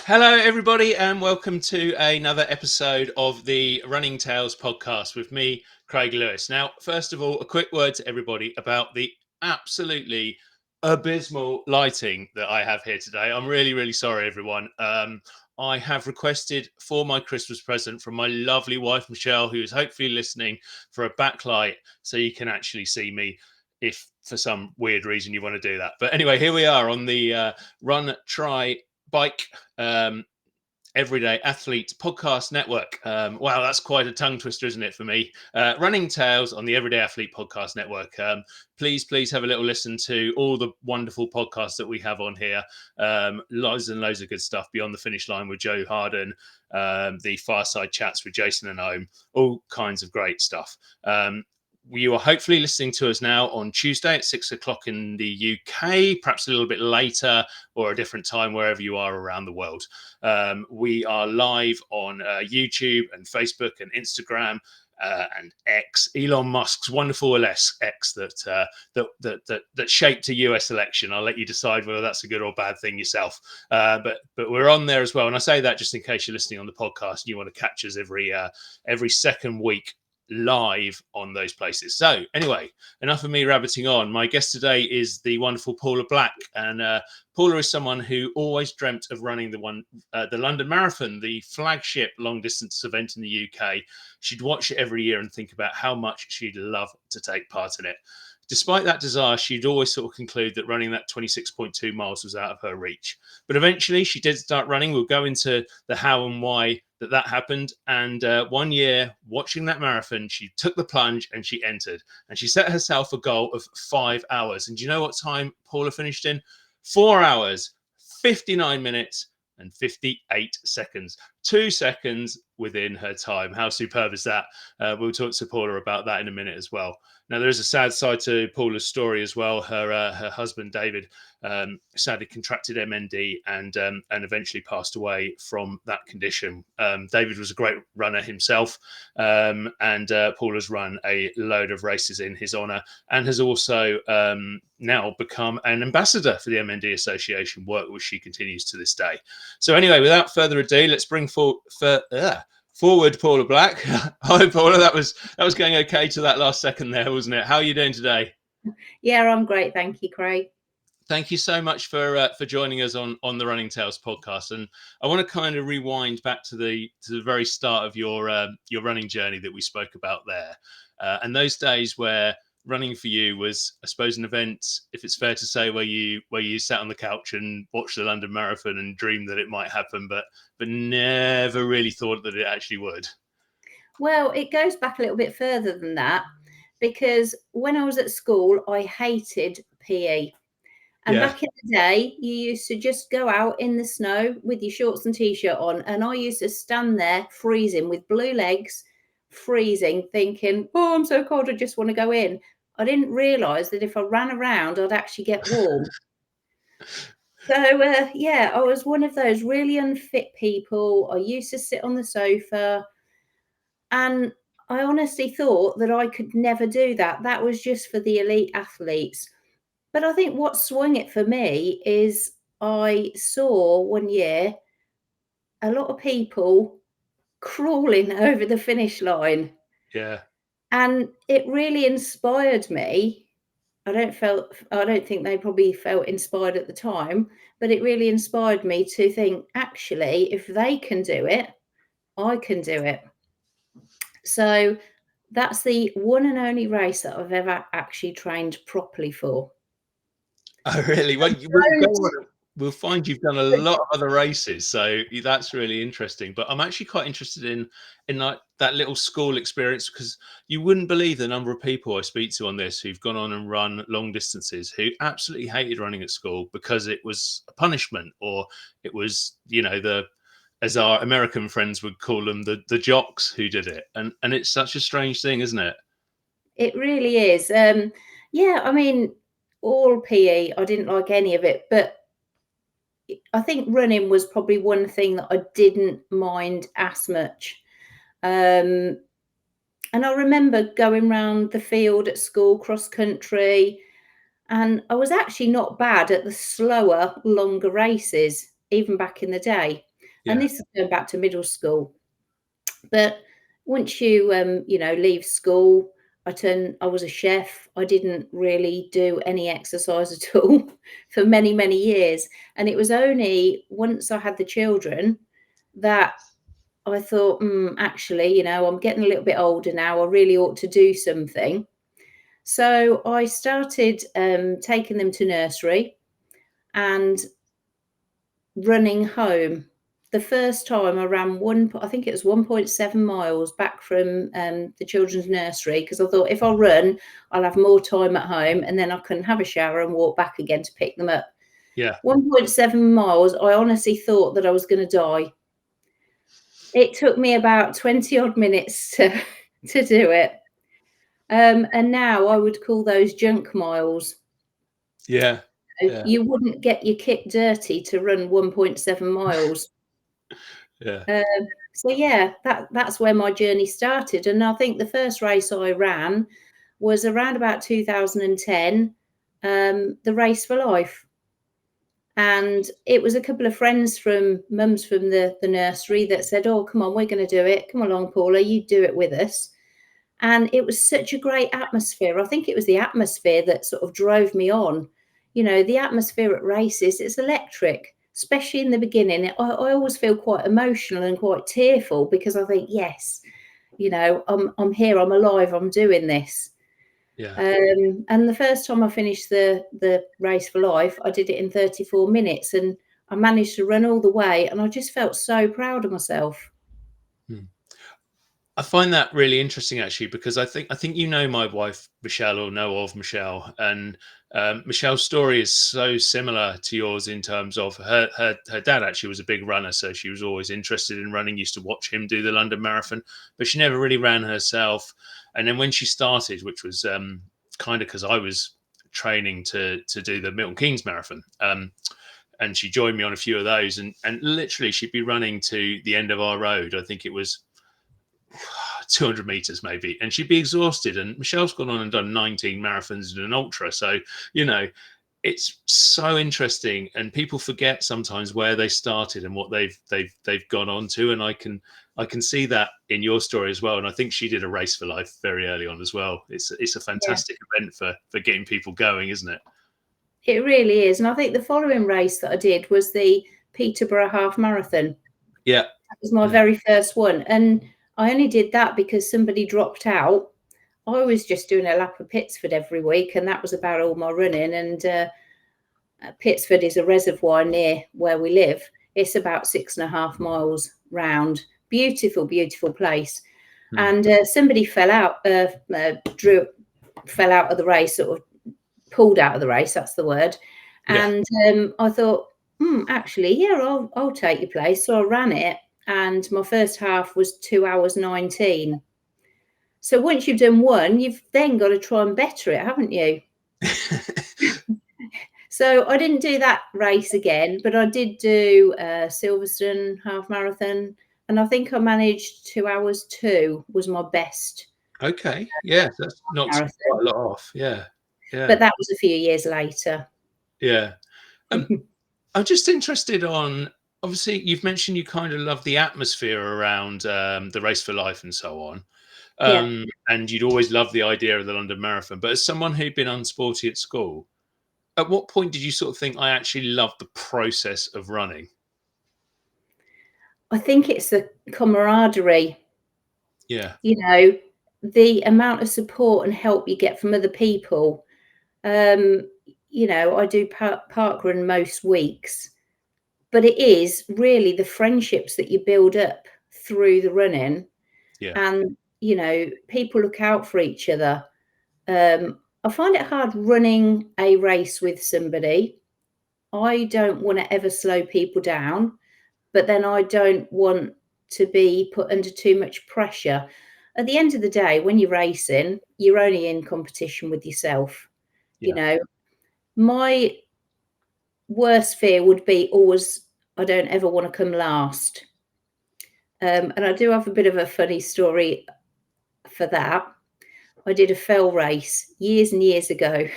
Hello, everybody, and welcome to another episode of the Running Tales podcast with me, Craig Lewis. Now, first of all, a quick word to everybody about the absolutely abysmal lighting that I have here today. I'm really sorry, everyone. I have requested for my Christmas present from my lovely wife, Michelle, who is hopefully listening, for a backlight so you can actually see me if for some weird reason you want to do that. But anyway, here we are on the Run, Try, Bike Everyday Athlete Podcast Network. Wow, that's quite a tongue twister, isn't it, for me? Running Tales on the Everyday Athlete Podcast Network. Please have a little listen to all the wonderful podcasts that we have on here. Loads and loads of good stuff. Beyond the Finish Line with Joe Harden, the Fireside Chats with Jason and Ohm, all kinds of great stuff. You are hopefully listening to us now on Tuesday at 6 o'clock in the UK, perhaps a little bit later or a different time wherever you are around the world. We are live on YouTube and Facebook and Instagram and X, Elon Musk's wonderful X that shaped a US election. I'll let you decide whether that's a good or bad thing yourself. But we're on there as well, and I say that just in case you're listening on the podcast and you want to catch us every second week live on those places. So anyway, enough of me rabbiting on. My guest today is the wonderful Paula Black, and Paula is someone who always dreamt of running the London Marathon, the flagship long distance event in the UK. She'd watch it every year and think about how much she'd love to take part in it. Despite that desire, she'd always sort of conclude that running that 26.2 miles was out of her reach. But eventually she did start running. We'll go into the how and why that happened. And one year, watching that marathon, she took the plunge and she entered. And she set herself a goal of 5 hours. And do you know what time Paula finished in? 4 hours, 59 minutes and 58 seconds. 2 seconds within her time. How superb is that? We'll talk to Paula about that in a minute as well. Now, there is a sad side to Paula's story as well. Her husband, David, sadly contracted MND and eventually passed away from that condition. David was a great runner himself, and Paula's run a load of races in his honour and has also now become an ambassador for the MND Association, work which she continues to this day. So anyway, without further ado, let's bring forward Paula Black. Hi, Paula. That was going okay to that last second there, wasn't it? How are you doing today? Yeah, I'm great. Thank you, Craig. Thank you so much for joining us on the Running Tales podcast. And I want to kind of rewind back to the very start of your running journey that we spoke about there, and those days where running for you was, I suppose, an event, if it's fair to say, where you sat on the couch and watched the London Marathon and dreamed that it might happen, but never really thought that it actually would. Well, it goes back a little bit further than that, because when I was at school, I hated PE. And back in the day, you used to just go out in the snow with your shorts and T-shirt on. And I used to stand there freezing with blue legs, freezing, thinking, oh, I'm so cold, I just want to go in. I didn't realise that if I ran around, I'd actually get warm. So, yeah, I was one of those really unfit people. I used to sit on the sofa, and I honestly thought that I could never do that. That was just for the elite athletes. But I think what swung it for me is I saw one year a lot of people crawling over the finish line. Yeah. And it really inspired me. I don't think they probably felt inspired at the time, but it really inspired me to think, actually, if they can do it, I can do it. So that's the one and only race that I've ever actually trained properly for. Oh, really? Well, we'll find you've done a lot of other races, so that's really interesting. But I'm actually quite interested in that little school experience, because you wouldn't believe the number of people I speak to on this who've gone on and run long distances who absolutely hated running at school because it was a punishment, or it was, as our American friends would call them, the jocks who did it. And it's such a strange thing, isn't it? It really is. Yeah, I mean, all PE, I didn't like any of it, but I think running was probably one thing that I didn't mind as much. And I remember going round the field at school, cross country, and I was actually not bad at the slower, longer races, even back in the day. And this is going back to middle school. But once you, leave school, I was a chef. I didn't really do any exercise at all for many, many years. And it was only once I had the children that I thought, actually, I'm getting a little bit older now. I really ought to do something. So I started taking them to nursery and running home. The first time I ran I think it was 1.7 miles back from the children's nursery, because I thought if I run, I'll have more time at home and then I can have a shower and walk back again to pick them up. Yeah. 1.7 miles, I honestly thought that I was going to die. It took me about 20 odd minutes to do it. And now I would call those junk miles. Yeah. You wouldn't get your kit dirty to run 1.7 miles. So yeah, that's where my journey started. And I think the first race I ran was around about 2010, the Race for Life. And it was a couple of friends from mums from the nursery that said, oh, come on, we're going to do it. Come along, Paula, you do it with us. And it was such a great atmosphere. I think it was the atmosphere that sort of drove me on. The atmosphere at races, it's electric, especially in the beginning. I always feel quite emotional and quite tearful because I think, yes, I'm here, I'm alive, I'm doing this. Yeah. And the first time I finished the Race for Life, I did it in 34 minutes and I managed to run all the way. And I just felt so proud of myself. I find that really interesting, actually, because I think my wife Michelle, or know of Michelle, and Michelle's story is so similar to yours in terms of her dad actually was a big runner, so she was always interested in running. Used to watch him do the London Marathon, but she never really ran herself. And then when she started, which was kind of because I was training to do the Milton Keynes Marathon. And she joined me on a few of those, and literally she'd be running to the end of our road. I think it was 200 meters maybe, and she'd be exhausted. And Michelle's gone on and done 19 marathons and an ultra, so it's so interesting, and people forget sometimes where they started and what they've gone on to. And I can see that in your story as well. And I think she did a Race for Life very early on as well. It's a fantastic event for getting people going, isn't it? It really is. And I think the following race that I did was the Peterborough Half Marathon. Yeah, that was my very first one, and I only did that because somebody dropped out. I was just doing a lap of Pitsford every week, and that was about all my running. And Pitsford is a reservoir near where we live. It's about 6.5 miles round. Beautiful, beautiful place. And somebody fell out of the race, sort of pulled out of the race. That's the word. And I thought, actually, yeah, I'll take your place. So I ran it. And my first half was 2 hours 19. So once you've done one, you've then got to try and better it, haven't you? So I didn't do that race again, but I did do Silverstone Half Marathon. And I think I managed 2 hours 2 was my best. Okay. Yeah, that's not quite a lot off. Yeah. But that was a few years later. Yeah. I'm just interested on, obviously, you've mentioned you kind of love the atmosphere around the Race for Life and so on. And you'd always loved the idea of the London Marathon. But as someone who'd been unsporty at school, at what point did you sort of think, I actually love the process of running? I think it's the camaraderie. Yeah. The amount of support and help you get from other people. I do parkrun most weeks, but it is really the friendships that you build up through the running. And people look out for each other. I find it hard running a race with somebody. I don't want to ever slow people down, but then I don't want to be put under too much pressure. At the end of the day, when you're racing, you're only in competition with yourself. My worst fear would be always, I don't ever want to come last. And I do have a bit of a funny story for that. I did a fell race years and years ago.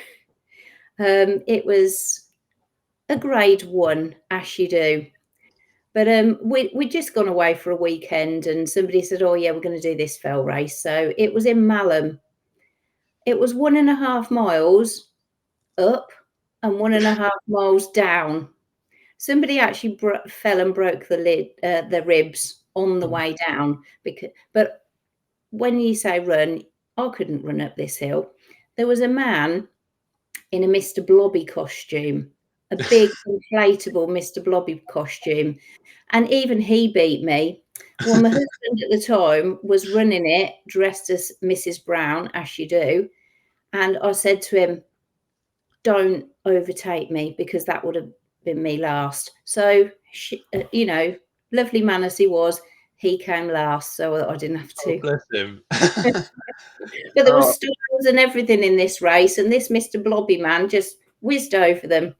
It was a grade 1, as you do. But we'd just gone away for a weekend, and somebody said, oh yeah, we're going to do this fell race. So it was in Malham. It was 1.5 miles up and 1.5 miles down. Somebody actually fell and broke the ribs on the way down. But when you say run, I couldn't run up this hill. There was a man in a Mr. Blobby costume, a big inflatable Mr. Blobby costume, and even he beat me. Well, my husband at the time was running it dressed as Mrs. Brown, as you do, and I said to him, don't overtake me, because that would have been me last. So, you know, lovely man as he was, he came last, so I didn't have to. Oh, bless him. But there was stalls and everything in this race, and this Mr. Blobby man just whizzed over them.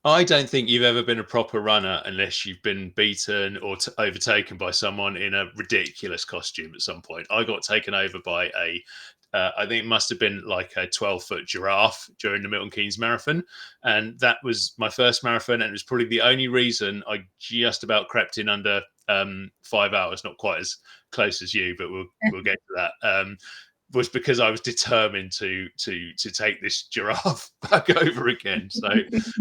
I don't think you've ever been a proper runner unless you've been beaten or overtaken by someone in a ridiculous costume at some point. I got taken over by I think it must have been like a 12-foot giraffe during the Milton Keynes Marathon. And that was my first marathon. And it was probably the only reason I just about crept in under 5 hours, not quite as close as you, but we'll get to that. Was because I was determined to take this giraffe back over again. So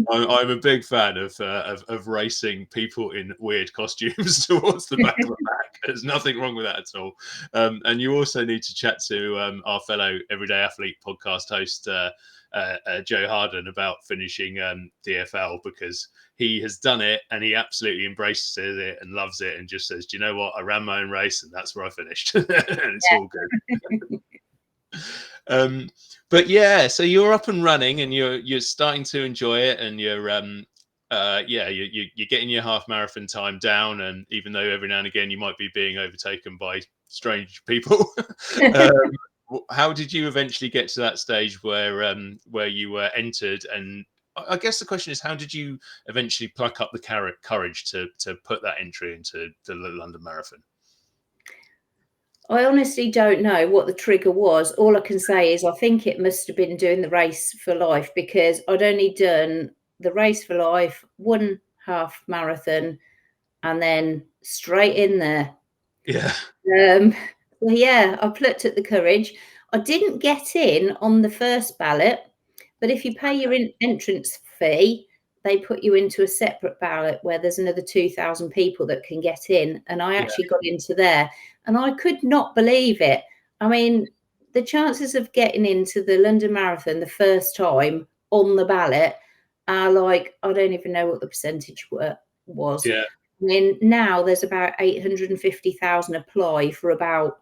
I'm a big fan of racing people in weird costumes towards the back of the pack. There's nothing wrong with that at all. And you also need to chat to our fellow Everyday Athlete podcast host, Joe Harden, about finishing DFL, because he has done it and he absolutely embraces it and loves it and just says, do you know what? I ran my own race and that's where I finished. And it's all good. But yeah, so you're up and running and you're starting to enjoy it, and you're getting your half marathon time down, and even though every now and again you might be being overtaken by strange people, how did you eventually get to that stage where you were entered? And I guess the question is, how did you eventually pluck up the courage to put that entry into the London Marathon? I honestly don't know what the trigger was. All I can say is I think it must have been doing the Race for Life, because I'd only done the Race for Life, 1 half marathon, and then straight in there. Yeah. Well, yeah, I plucked at the courage. I didn't get in on the first ballot, but if you pay your entrance fee, they put you into a separate ballot where there's another 2,000 people that can get in. And I actually got into there, and I could not believe it. I mean, the chances of getting into the London Marathon the first time on the ballot are like, I don't even know what the percentage was. Yeah. I mean, now there's about 850,000 apply for about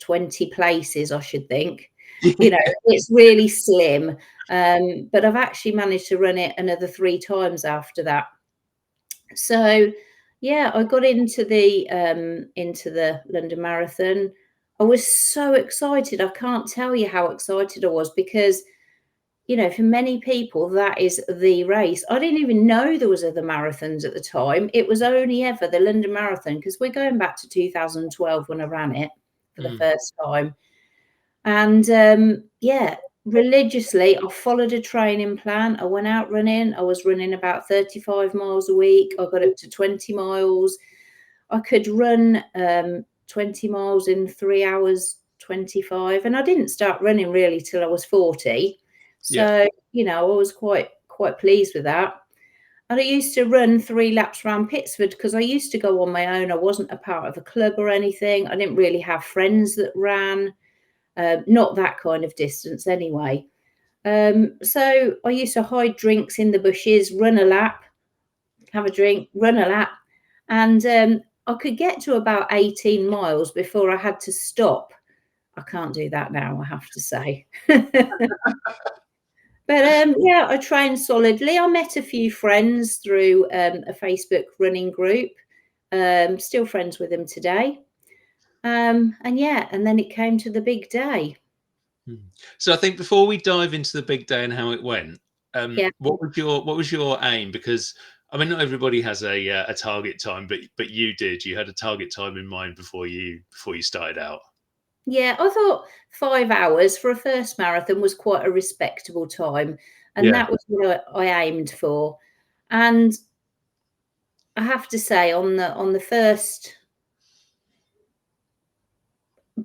20 places, I should think. You know, it's really slim. But I've actually managed to run it another 3 times after that. So yeah, I got into the London Marathon. I was so excited. I can't tell you how excited I was, because, you know, for many people, that is the race. I didn't even know there was other marathons at the time. It was only ever the London Marathon, because we're going back to 2012 when I ran it for the first time. And yeah, religiously, I followed a training plan. I went out running. I was running about 35 miles a week. I got up to 20 miles. I could run 20 miles in 3 hours 25. And I didn't start running really till I was 40. So, you know, I was quite pleased with that. And I used to run 3 laps around Pittsford, because I used to go on my own. I wasn't a part of a club or anything. I didn't really have friends that ran. Not that kind of distance anyway. So I used to hide drinks in the bushes, run a lap, have a drink, run a lap. And I could get to about 18 miles before I had to stop. I can't do that now, I have to say. But yeah, I trained solidly. I met a few friends through a Facebook running group. Still friends with them today. And yeah, and then it came to the big day. So I think before we dive into the big day and how it went, what was your aim? Because I mean, not everybody has a target time, but you did. You had a target time in mind before you started out. Yeah, I thought 5 hours for a first marathon was quite a respectable time, and that was what I aimed for. And I have to say, on the first,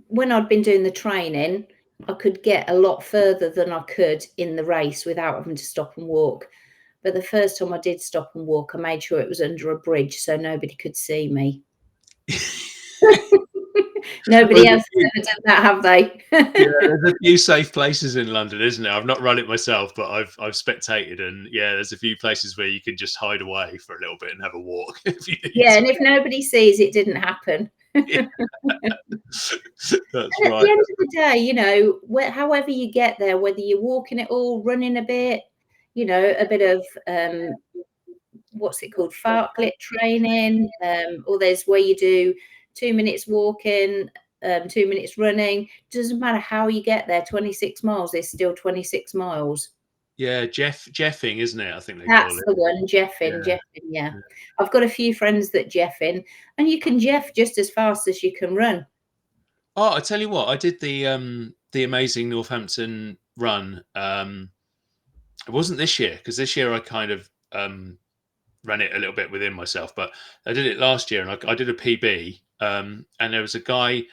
when I'd been doing the training, I could get a lot further than I could in the race without having to stop and walk. But the first time I did stop and walk, I made sure it was under a bridge so nobody could see me. Nobody else has ever done that, have they? Yeah, there's a few safe places in London, isn't there? I've not run it myself, but I've spectated, and yeah, there's a few places where you can just hide away for a little bit and have a walk if you need Yeah, to. and if nobody sees, it didn't happen. Yeah. That's And at the right. end of the day, you know, however you get there, whether you're walking it all, running a bit, you know, a bit of what's it called, fartlek training, or there's where you do 2 minutes walking, 2 minutes running. Doesn't matter how you get there. 26 miles is still 26 miles. Yeah, Jeffing, isn't it? I think they call That's it. the one, Jeffing, Yeah. Jeffing. Yeah, Yeah. I've got a few friends that Jeffing, and you can Jeff just as fast as you can run. Oh, I tell you what, I did the amazing Northampton run. It wasn't this year because this year I kind of ran it a little bit within myself, but I did it last year and I did a PB. And there was a guy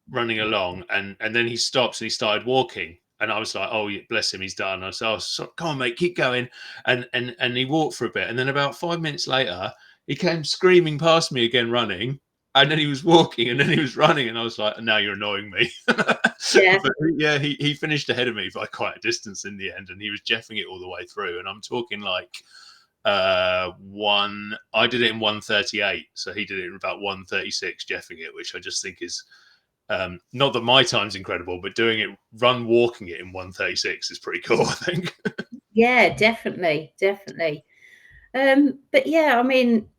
running along, and then he stops and he started walking, and I was like, "Oh, bless him, he's done." I said, "Oh, come on, mate, keep going." And he walked for a bit, and then about 5 minutes later, he came screaming past me again, running. And then he was walking, and then he was running, and I was like, "Now you're annoying me." Yeah, But yeah, he finished ahead of me by quite a distance in the end, and he was jeffing it all the way through. And I'm talking like one. I did it in 1:38, so he did it in about 1:36, jeffing it, which I just think is not that my time's incredible, but doing it, walking it in 1:36 is pretty cool, I think. yeah, definitely, definitely. But yeah, I mean,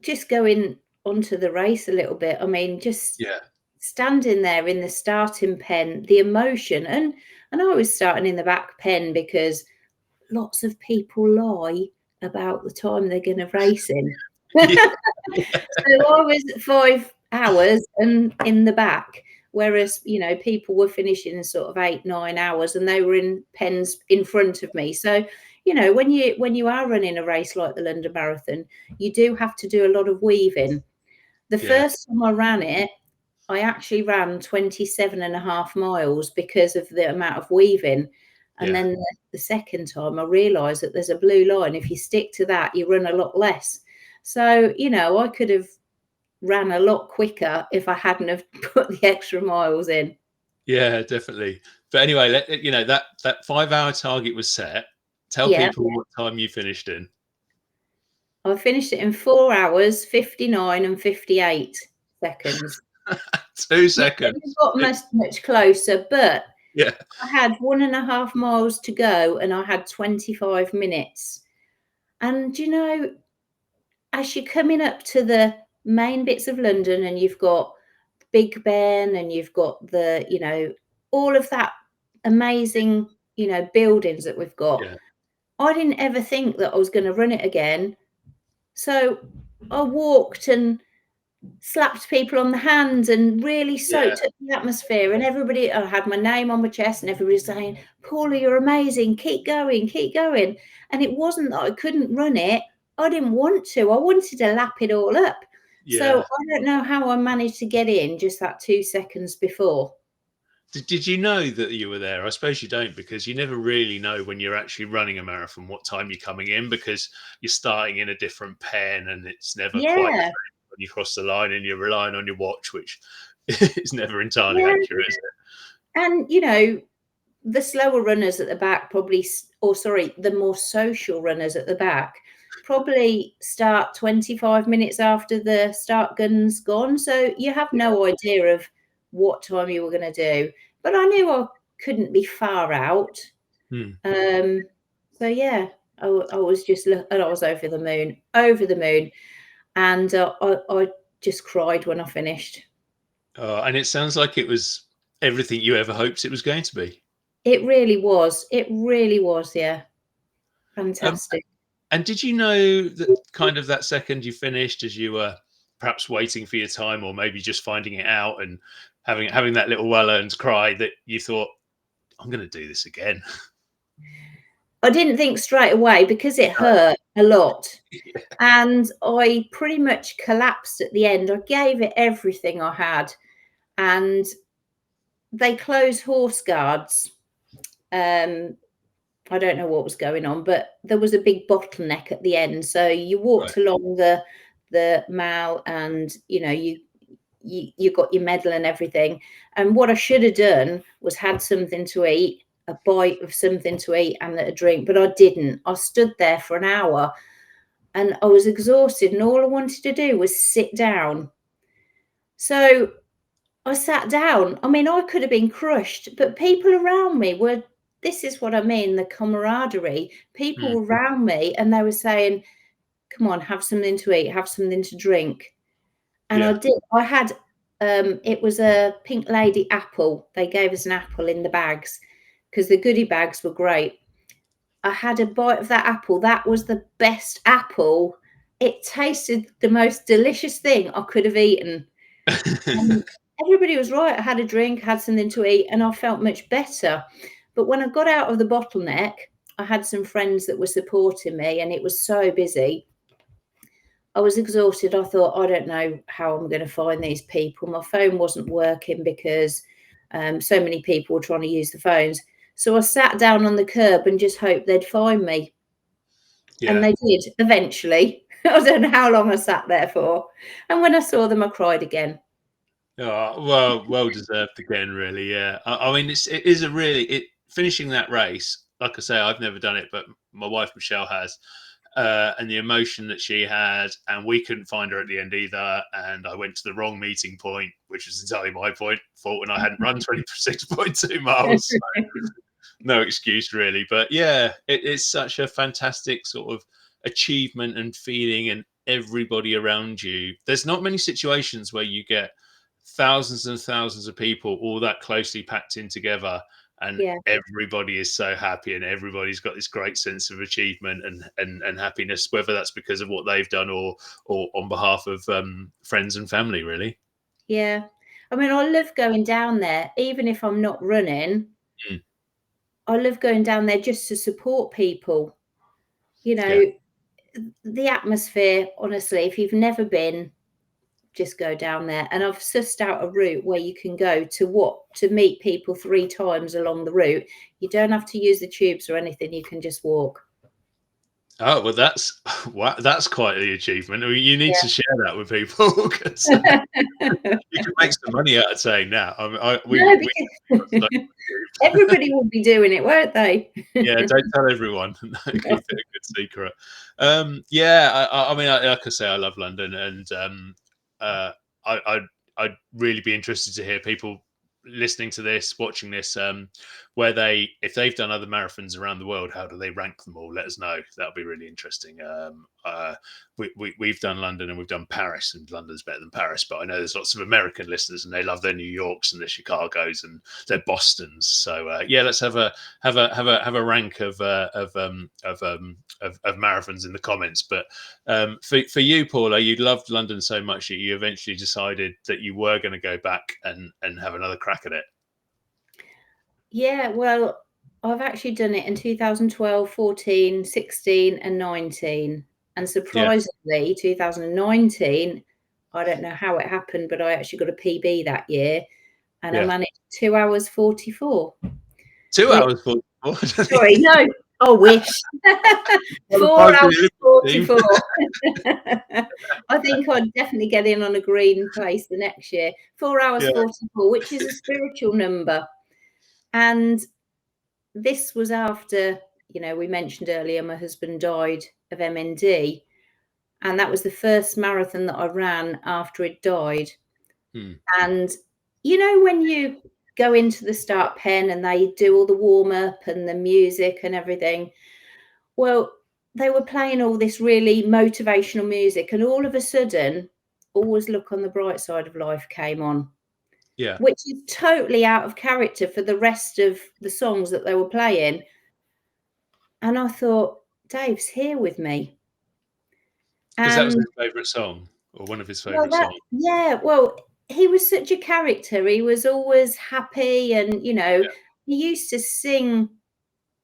just going onto the race a little bit. I mean, just Yeah, standing there in the starting pen, the emotion, and I was starting in the back pen because lots of people lie about the time they're going to race in. yeah, So I was at 5 hours and in the back, whereas, you know, people were finishing in sort of 8, 9 hours and they were in pens in front of me. So, you know, when you are running a race like the London Marathon, you do have to do a lot of weaving. The yeah, first time I ran it, I actually ran 27.5 miles because of the amount of weaving. And yeah. then the second time I realised that there's a blue line. If you stick to that, you run a lot less. So, you know, I could have ran a lot quicker if I hadn't have put the extra miles in. Yeah, definitely. But anyway, you know, that 5 hour target was set. Tell Yeah, people what time you finished in. I finished it in 4 hours, 59 and 58 seconds. 2 seconds. It got much closer, but Yeah, I had 1.5 miles to go and I had 25 minutes. And you know, as you're coming up to the main bits of London and you've got Big Ben and you've got the, you know, all of that amazing, you know, buildings that we've got, yeah, I didn't ever think that I was going to run it again. So I walked and slapped people on the hands and really yeah, soaked up the atmosphere. And everybody, I had my name on my chest, and everybody saying, "Paula, you're amazing. Keep going, keep going." And it wasn't that I couldn't run it. I didn't want to. I wanted to lap it all up. So yeah. I don't know how I managed to get in just that 2 seconds before. Did you know that you were there? I suppose you don't, because you never really know when you're actually running a marathon what time you're coming in, because you're starting in a different pen and it's never quite the Yeah, same when you cross the line, and you're relying on your watch, which is never entirely yeah. accurate, is And you know, the slower runners at the back probably, or sorry, the more social runners at the back probably start 25 minutes after the start gun's gone. So you have it? no idea of what time you were going to do. But I knew I couldn't be far out. Yeah. Hmm. Um, so yeah, I was just, and I was over the moon. And I just cried when I finished. And it sounds like it was everything you ever hoped it was going to be. It really was. It really was. Yeah. Um, Fantastic. and did you know that kind of that second you finished, as you were perhaps waiting for your time, or maybe just finding it out and having that little well-earned cry, that you thought, "I'm going to do this again"? I didn't think straight away because it No. hurt. a lot. And I pretty much collapsed at the end. I gave it everything I had. And they closed Horse Guards. I don't know what was going on, but there was a big bottleneck at the end. So you walked along the mall, and you got your medal and everything. And what I should have done was had something to eat, a bite of something to eat and a drink, but I didn't. I stood there for an hour and I was exhausted, and all I wanted to do was sit down. So I sat down. I mean, I could have been crushed, but people around me were, this is what I mean, the camaraderie. People were around me and they were saying, come on, have something to eat, have something to drink. And I did. I had, it was a Pink Lady apple. They gave us an apple in the bags because the goodie bags were great. I had a bite of that apple. That was the best apple. It tasted the most delicious thing I could have eaten. And everybody was right. I had a drink, had something to eat, and I felt much better. But when I got out of the bottleneck, I had some friends that were supporting me, and it was so busy. I was exhausted. I thought, I don't know how I'm going to find these people. My phone wasn't working because so many people were trying to use the phones. So I sat down on the curb and just hoped they'd find me. Yeah. And they did eventually. I don't know how long I sat there for. And when I saw them, I cried again. Oh, well deserved again, really. Yeah. I mean, it is a really, finishing that race, like I say, I've never done it, but my wife, Michelle, has. And the emotion that she had, and we couldn't find her at the end either. And I went to the wrong meeting point, which was entirely my fault, and I hadn't run 26.2 miles. So no excuse, really. But yeah, it's such a fantastic sort of achievement and feeling, and everybody around you. There's not many situations where you get thousands and thousands of people all that closely packed in together, and everybody is so happy, and everybody's got this great sense of achievement and happiness, whether that's because of what they've done or on behalf of friends and family, really. Yeah. I mean, I love going down there, even if I'm not running. I love going down there just to support people. The atmosphere, honestly, if you've never been, just go down there. And I've sussed out a route where you can go to meet people 3 times along the route. You don't have to use the tubes or anything. You can just walk. Oh, well, that's quite the achievement. I mean, you need to share that with people, because you can make some money out of saying that. Everybody will be doing it, won't they? Yeah, don't tell everyone. No, keep it a good secret. I mean, like I say, I love London, and I'd really be interested to hear people listening to this, watching this, where if they've done other marathons around the world, how do they rank them all? Let us know. That'll be really interesting. We've done London and we've done Paris, and London's better than Paris, but I know there's lots of American listeners, and they love their New Yorks and their Chicagos and their Bostons. So let's have a rank of marathons in the comments. But for you, Paula, you loved London so much that you eventually decided that you were going to go back and have another crack at it. Yeah, well, I've actually done it in 2012, 14, 16 and 19. And surprisingly, 2019, I don't know how it happened, but I actually got a PB that year, and I managed 2 hours 44. 2 hours 44? Sorry, no, I wish. 4 hours 44. I think I'd definitely get in on a green place the next year. 4 hours 44, which is a spiritual number. And this was after, we mentioned earlier, my husband died of MND. And that was the first marathon that I ran after it died. And, when you go into the start pen and they do all the warm up and the music and everything, well, they were playing all this really motivational music. And all of a sudden, Always Look on the Bright Side of Life came on. Yeah. Which is totally out of character for the rest of the songs that they were playing. And I thought, Dave's here with me. Because that was his favourite song, or one of his favourite songs. Yeah, well, he was such a character. He was always happy, and he used to sing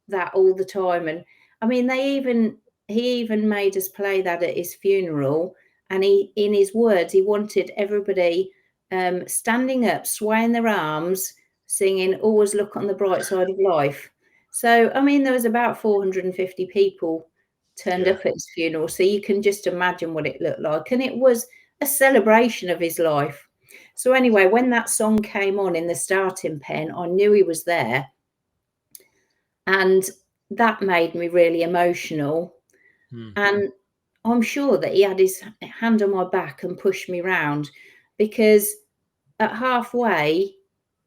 that all the time. And I mean, he even made us play that at his funeral. And he, in his words, he wanted everybody standing up, swaying their arms, singing, always look on the bright side of life. So, I mean, there was about 450 people turned up at his funeral. So you can just imagine what it looked like. And it was a celebration of his life. So anyway, when that song came on in the starting pen, I knew he was there. And that made me really emotional. And I'm sure that he had his hand on my back and pushed me round, because at halfway,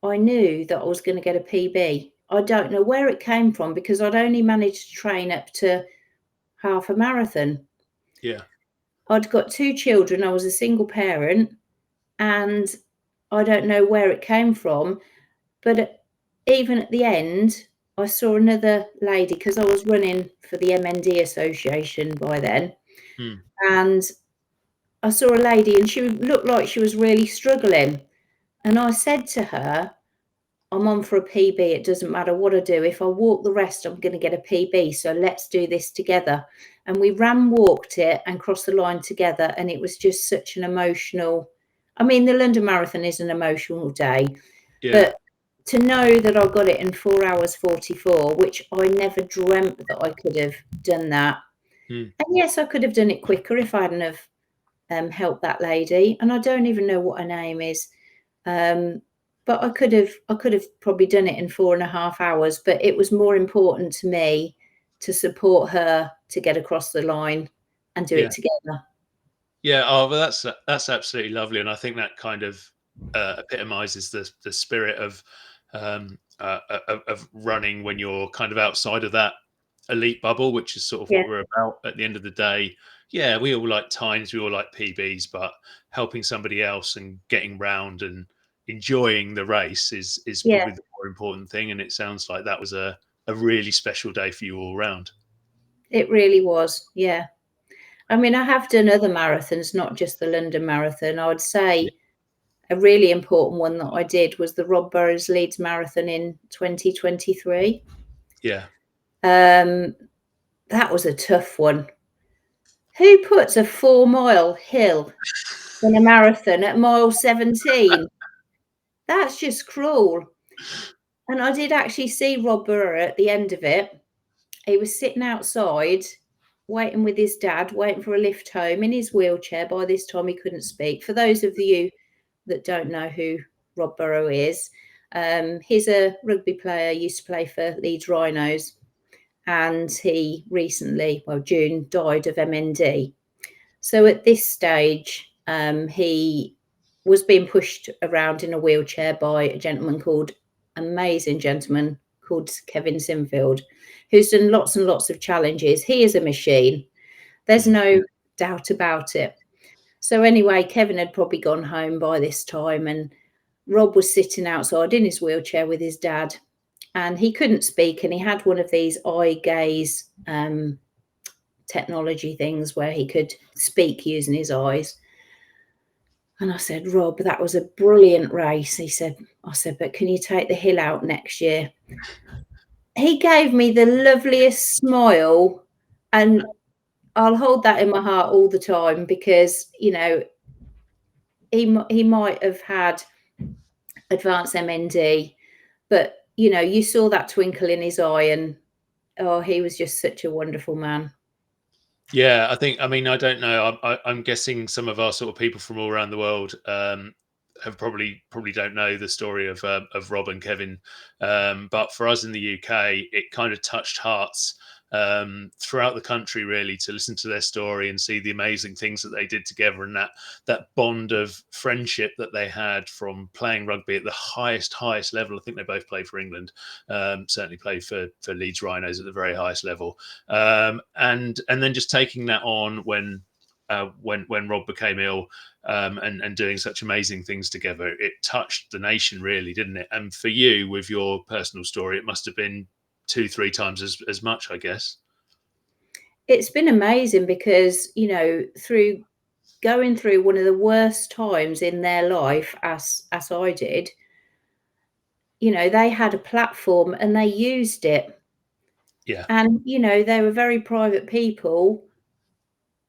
I knew that I was going to get a PB. I don't know where it came from, because I'd only managed to train up to half a marathon. Yeah. I'd got 2 children. I was a single parent, and I don't know where it came from. But even at the end, I saw another lady, because I was running for the MND Association by then. And I saw a lady, and she looked like she was really struggling. And I said to her, I'm on for a PB. It doesn't matter what I do. If I walk the rest, I'm going to get a PB. So let's do this together. And we walked it and crossed the line together. And it was just such an emotional, I mean, the London Marathon is an emotional day. But to know that I got it in 4 hours 44, which I never dreamt that I could have done that. And yes, I could have done it quicker if I hadn't have helped that lady. And I don't even know what her name is. But I could have probably done it in 4.5 hours. But it was more important to me to support her to get across the line and do it together. Yeah. Oh, well, that's absolutely lovely, and I think that kind of epitomizes the spirit of running when you're kind of outside of that elite bubble, which is sort of what we're about at the end of the day. Yeah, we all like times, we all like PBs, but helping somebody else and getting round and enjoying the race is probably the more important thing. And it sounds like that was a really special day for you all round. It really was. Yeah. I mean, I have done other marathons, not just the London Marathon. I would say a really important one that I did was the Rob Burrows Leeds Marathon in 2023. Yeah. That was a tough one. Who puts a 4-mile hill in a marathon at mile 17? That's just cruel. And I did actually see Rob Burrow at the end of it. He was sitting outside waiting with his dad, waiting for a lift home in his wheelchair. By this time, he couldn't speak. For those of you that don't know who Rob Burrow is, he's a rugby player, used to play for Leeds Rhinos. And he recently, June, died of MND. So at this stage, he was being pushed around in a wheelchair by a amazing gentleman called Kevin Sinfield, who's done lots and lots of challenges. He is a machine. There's no doubt about it. So anyway, Kevin had probably gone home by this time, and Rob was sitting outside in his wheelchair with his dad, and he couldn't speak, and he had one of these eye gaze technology things where he could speak using his eyes. And I said, Rob, that was a brilliant race. I said, but can you take the hill out next year? He gave me the loveliest smile, and I'll hold that in my heart all the time, because, you know, he might have had advanced MND, but, you know, you saw that twinkle in his eye, and, oh, he was just such a wonderful man. Yeah, I mean, I don't know. I'm guessing some of our sort of people from all around the world have probably don't know the story of Rob and Kevin, but for us in the UK, it kind of touched hearts throughout the country, really, to listen to their story and see the amazing things that they did together, and that bond of friendship that they had from playing rugby at the highest level. I think they both played for England, certainly played for Leeds Rhinos at the very highest level, and then just taking that on when Rob became ill, and doing such amazing things together. It touched the nation, really, didn't it? And for you, with your personal story, it must have been 2-3 times as much, I guess. It's been amazing, because, you know, through going through one of the worst times in their life, as I did, you know, they had a platform and they used it. Yeah. And, you know, they were very private people,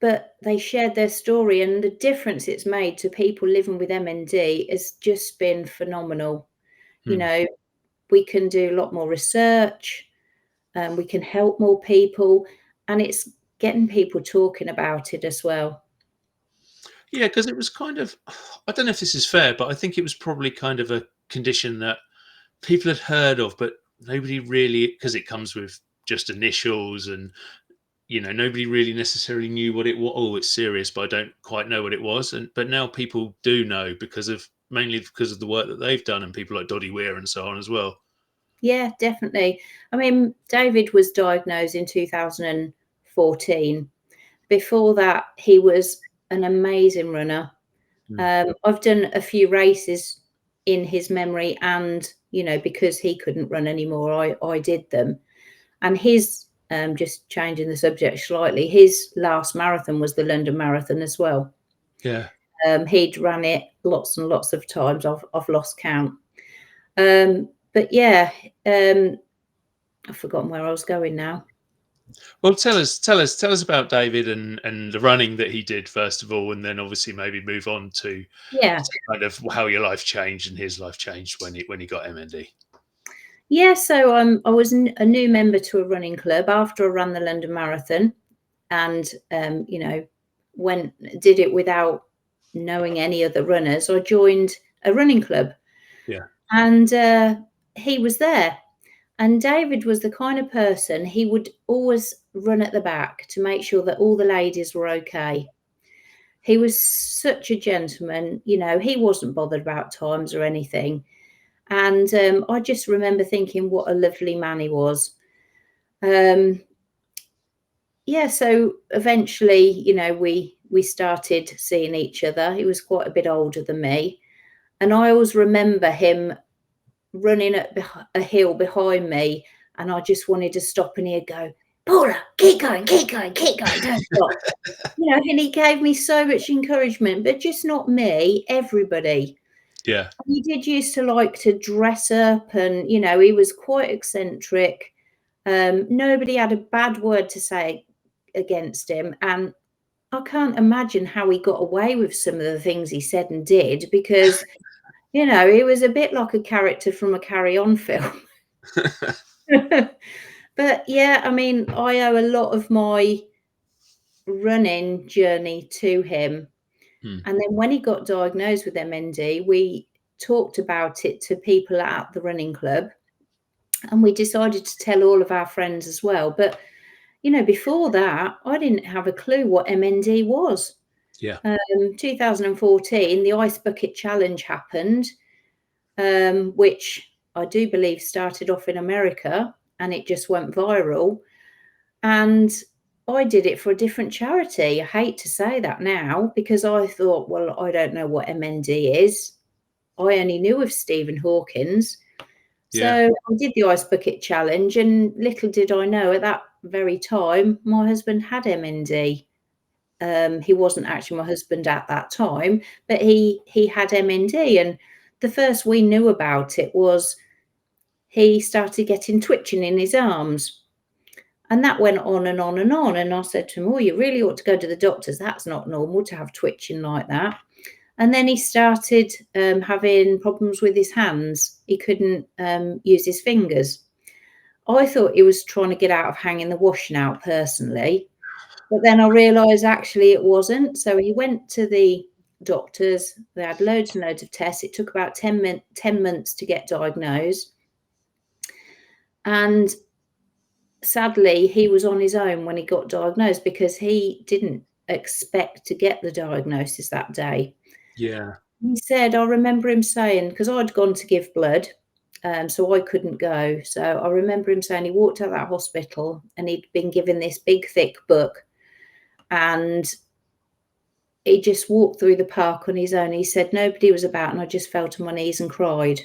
but they shared their story, and the difference it's made to people living with MND has just been phenomenal. You Hmm. know, we can do a lot more research, we can help more people, and it's getting people talking about it as well. Yeah, because it was kind of, I don't know if this is fair, but I think it was probably kind of a condition that people had heard of, but nobody really, because it comes with just initials, and nobody really necessarily knew what it was. Oh, it's serious, but I don't quite know what it was. And but now people do know, mainly because of the work that they've done, and people like Doddy Weir and so on as well. Yeah, definitely. I mean, David was diagnosed in 2014. Before that, he was an amazing runner. Mm. I've done a few races in his memory, and because he couldn't run anymore, I did them. And his just changing the subject slightly, his last marathon was the London Marathon as well. Yeah. He'd run it lots and lots of times. I've lost count. But yeah, I've forgotten where I was going now. Well, tell us about David and the running that he did first of all, and then obviously maybe move on Yeah. to kind of how your life changed and his life changed when he got MND. Yeah, so I was a new member to a running club after I ran the London Marathon, and did it without knowing any other runners. I joined a running club, Yeah. and he was there. And David was the kind of person, he would always run at the back to make sure that all the ladies were okay. He was such a gentleman, he wasn't bothered about times or anything. And I just remember thinking what a lovely man he was. Yeah, so eventually, we started seeing each other. He was quite a bit older than me, and I always remember him running up a hill behind me, and I just wanted to stop, and he'd go, "Paula, keep going, keep going, keep going, don't stop." And he gave me so much encouragement, but just not me, everybody. Yeah. He did used to like to dress up, and he was quite eccentric. Nobody had a bad word to say against him, and I can't imagine how he got away with some of the things he said and did, because he was a bit like a character from a Carry On film. But yeah, I mean, I owe a lot of my running journey to him. Hmm. And then when he got diagnosed with MND, we talked about it to people at the running club, and we decided to tell all of our friends as well. But before that, I didn't have a clue what MND was. Yeah. 2014, the Ice Bucket Challenge happened, which I do believe started off in America, and it just went viral. And I did it for a different charity. I hate to say that now, because I thought, well, I don't know what MND is. I only knew of Stephen Hawkins. So Yeah. I did the Ice Bucket Challenge, and little did I know at that very time, my husband had MND. He wasn't actually my husband at that time, but he had MND, and the first we knew about it was he started getting twitching in his arms, and that went on and on and on. And I said to him, "Oh, you really ought to go to the doctors. That's not normal to have twitching like that." And then he started having problems with his hands. He couldn't use his fingers. I thought he was trying to get out of hanging the washing out personally. But then I realised actually it wasn't. So he went to the doctors. They had loads and loads of tests. It took about 10 months to get diagnosed. And sadly, he was on his own when he got diagnosed, because he didn't expect to get the diagnosis that day. Yeah. He said, I remember him saying, because I'd gone to give blood, so I couldn't go. So I remember him saying he walked out of that hospital and he'd been given this big, thick book, and he just walked through the park on his own. He said nobody was about, and I just fell to my knees and cried.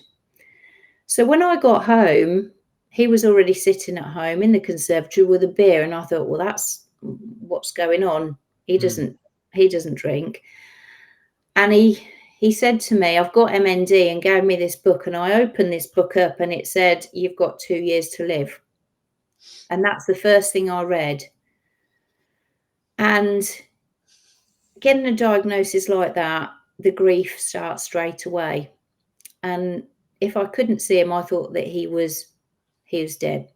So when I got home, he was already sitting at home in the conservatory with a beer, and I thought, well, that's what's going on. He Hmm. doesn't drink. And he said to me, I've got MND, and gave me this book, and I opened this book up, and it said, you've got 2 years to live. And that's the first thing I read. And getting a diagnosis like that, the grief starts straight away. And if I couldn't see him, I thought that he was dead.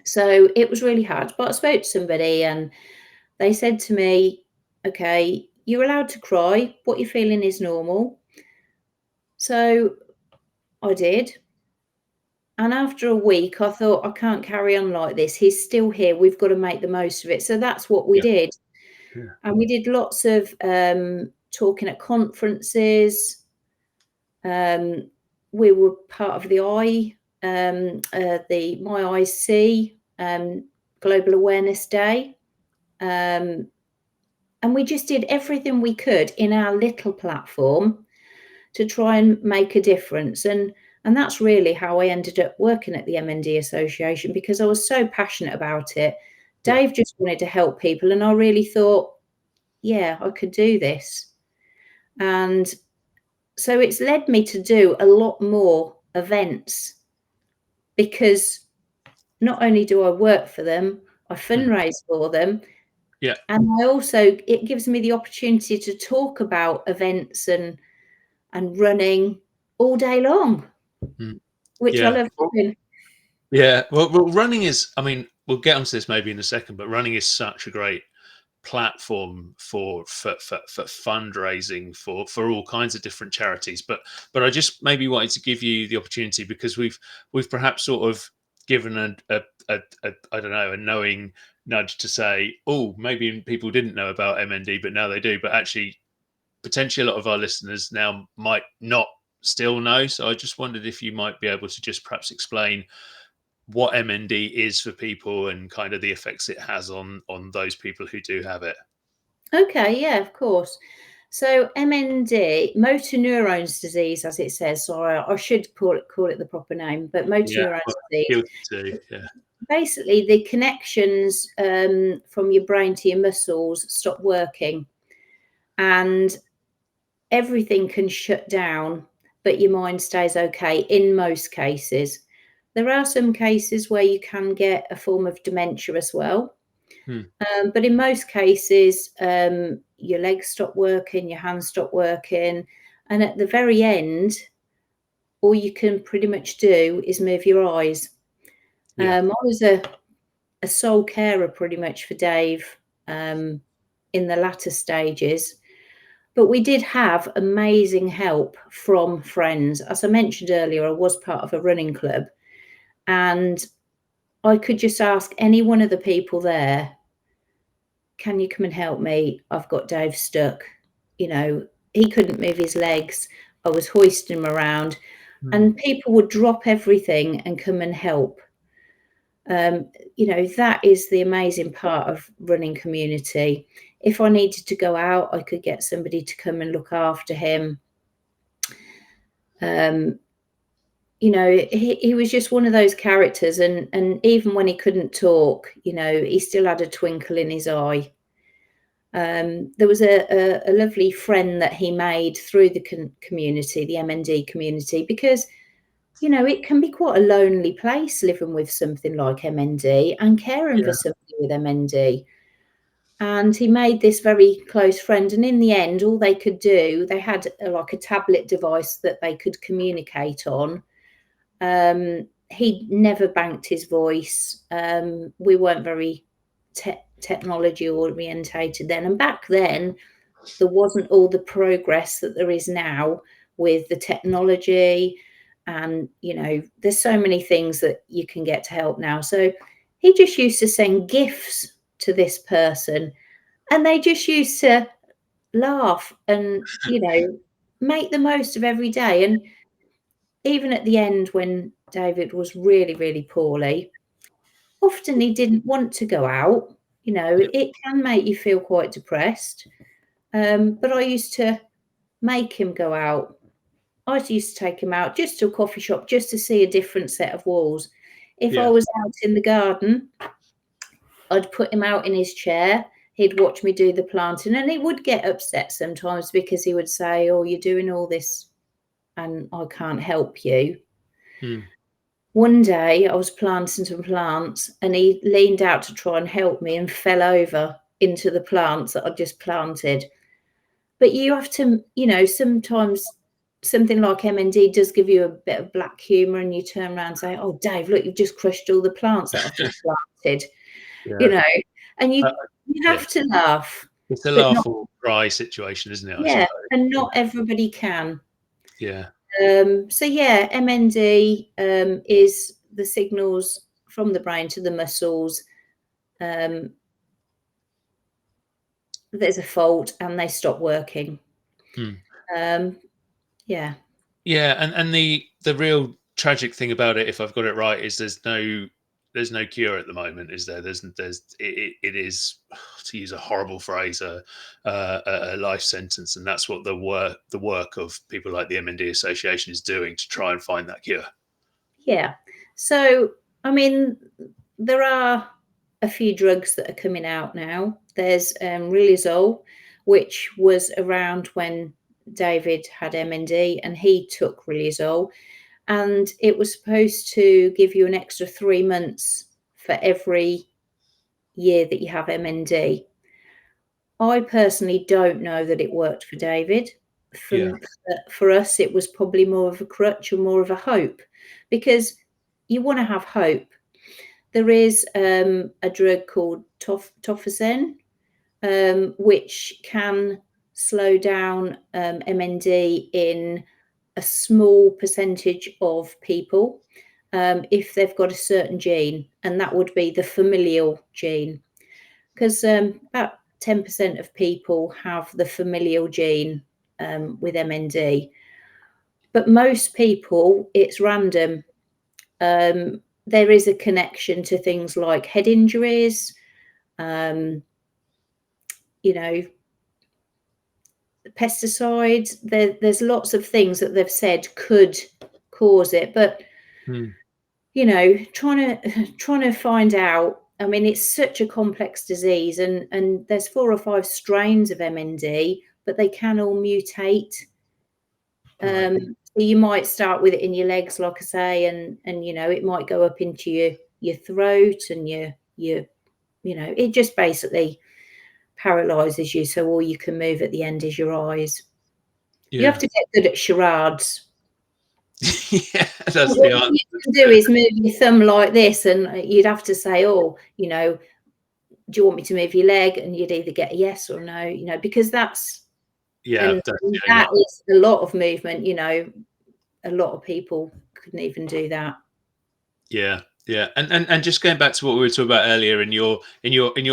So it was really hard. But I spoke to somebody and they said to me, okay, you're allowed to cry. What you're feeling is normal. So I did. And after a week, I thought, I can't carry on like this. He's still here. We've got to make the most of it. So that's what we did. Yeah. And we did lots of talking at conferences. We were part of the My Eyes See Global Awareness Day. And we just did everything we could in our little platform to try and make a difference. And that's really how I ended up working at the MND Association, because I was so passionate about it. Dave just wanted to help people, and I really thought, yeah, I could do this. And so it's led me to do a lot more events, because not only do I work for them, I fundraise for them. Yeah. And it gives me the opportunity to talk about events and running all day long, which I love doing. Yeah. Well, running is, I mean, we'll get onto this maybe in a second, but running is such a great platform for fundraising for all kinds of different charities. But I just maybe wanted to give you the opportunity, because we've perhaps sort of given a I don't know, a knowing nudge to say, oh, maybe people didn't know about MND, but now they do. But actually, potentially a lot of our listeners now might not still know. So I just wondered if you might be able to just perhaps explain what MND is for people and kind of the effects it has on those people who do have it. Okay, yeah, of course. So MND, motor neurons disease, as it says. Sorry, I should call it the proper name, but motor neurons disease. Too, yeah. Basically, the connections from your brain to your muscles stop working, and everything can shut down, but your mind stays okay in most cases. There are some cases where you can get a form of dementia as well. But in most cases, your legs stop working, your hands stop working. And at the very end, all you can pretty much do is move your eyes. I was a sole carer pretty much for Dave in the latter stages. But we did have amazing help from friends. As I mentioned earlier, I was part of a running club, and I could just ask any one of the people there, can you come and help me? I've got Dave stuck. You know, he couldn't move his legs. I was hoisting him around, and people would drop everything and come and help. You know, that is the amazing part of running community. If I needed to go out, I could get somebody to come and look after him. You know, he was just one of those characters, and even when he couldn't talk, you know, he still had a twinkle in his eye. There was a lovely friend that he made through the community, the MND community, because, you know, it can be quite a lonely place living with something like MND and caring for somebody with MND. And he made this very close friend. And in the end, all they could do, they had like a tablet device that they could communicate on. He never banked his voice. We weren't very technology orientated then. And back then, there wasn't all the progress that there is now with the technology. And, you know, there's so many things that you can get to help now. So he just used to send gifts to this person, and they just used to laugh and, you know, make the most of every day. And even at the end, when David was really, really poorly, often he didn't want to go out. You know, it can make you feel quite depressed. But I used to make him go out. I used to take him out just to a coffee shop, just to see a different set of walls. If I was out in the garden, I'd put him out in his chair. He'd watch me do the planting, and he would get upset sometimes because he would say, oh, you're doing all this and I can't help you. one day I was planting some plants and he leaned out to try and help me and fell over into the plants that I just planted. But you have to, sometimes something like MND does give you a bit of black humour, and you turn around and say, "Oh, Dave, look, you've just crushed all the plants that I've just planted," Yeah. and you Uh, you yeah. have to laugh, It's a but not, laugh or cry situation, isn't it? I yeah, suppose. and not everybody can. Yeah. So yeah, MND is the signals from the brain to the muscles. There's a fault and they stop working. Hmm. Yeah. Yeah, and the real tragic thing about it, if I've got it right, is there's no cure at the moment, is there? It is, to use a horrible phrase, a life sentence, and that's what the work of people like the MND Association is doing to try and find that cure. Yeah. So, I mean, there are a few drugs that are coming out now. There's Riluzole, which was around when David had MND, and he took Riluzole, and it was supposed to give you an extra 3 months for every year that you have MND. I personally don't know that it worked for David. Yeah. For us, it was probably more of a crutch or more of a hope, because you want to have hope. There is a drug called tofersen, which can slow down MND in a small percentage of people if they've got a certain gene, and that would be the familial gene, because about 10% of people have the familial gene with MND, but most people, it's random. There is a connection to things like head injuries, you know, pesticides. There's lots of things that they've said could cause it, but Hmm. trying to find out. I mean, it's such a complex disease, and there's 4 or 5 strains of MND, but they can all mutate. Right. So you might start with it in your legs, like I say, and it might go up into your throat and your it just basically paralyzes you. So all you can move at the end is your eyes. You have Yeah. to get good at charades. Yeah, that's the What answer. you can do is move your thumb like this, and you'd have to say, "Oh, do you want me to move your leg?" And you'd either get a yes or no, because that's Yeah, and that's the only that one. is a lot of movement. A lot of people couldn't even do that. Yeah, yeah, and just going back to what we were talking about earlier in your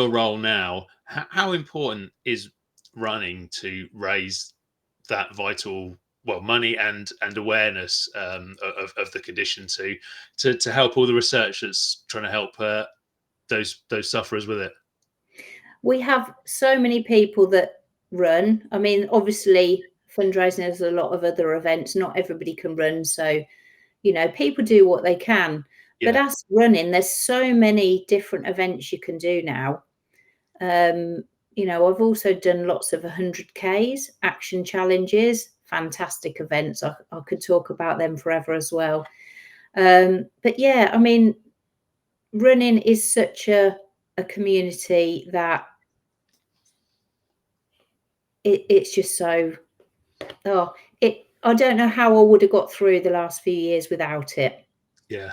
role now, how important is running to raise that vital, well, money and awareness of the condition to help all the research that's trying to help those sufferers with it? We have so many people that run. I mean, obviously, fundraising is a lot of other events. Not everybody can run, so people do what they can. But Yeah, as running, there's so many different events you can do now. I've also done lots of 100Ks, action challenges, fantastic events. I could talk about them forever as well. But yeah, I mean, running is such a community that it's just so, I don't know how I would have got through the last few years without it. yeah,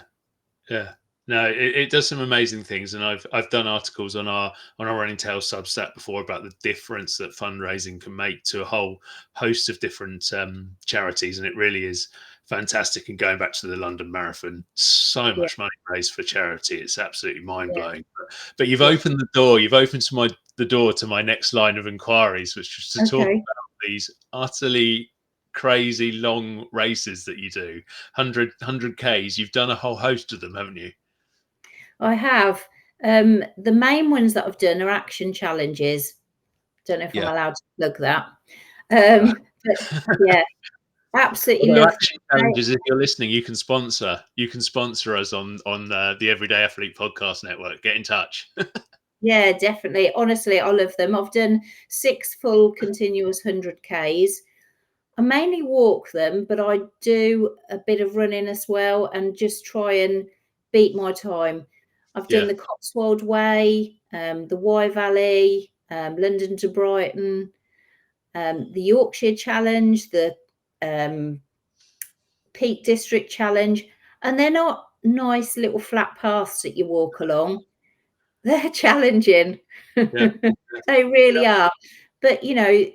yeah. No, it does some amazing things, and I've done articles on our Running Tales Substack before about the difference that fundraising can make to a whole host of different charities, and it really is fantastic. And going back to the London Marathon, so Yeah, much money raised for charity; it's absolutely mind yeah, blowing. But you've yeah. opened the door. You've opened the door to my next line of inquiries, which was to talk Okay. about these utterly crazy long races that you do, 100 Ks. You've done a whole host of them, haven't you? I have. The main ones that I've done are action challenges. Don't know if I'm Yeah. allowed to plug that. Uh, But yeah, absolutely Although love action them. challenges, if you're listening, you can sponsor us on the Everyday Athlete Podcast Network. Get in touch. Yeah, definitely. Honestly, I love them. I've done 6 full continuous 100Ks. I mainly walk them, but I do a bit of running as well, and just try and beat my time. I've done Yeah. the Cotswold Way, the Wye Valley, London to Brighton, the Yorkshire Challenge, the Peak District Challenge, and they're not nice little flat paths that you walk along. They're challenging. Yeah. They really Yeah. are. But, you know,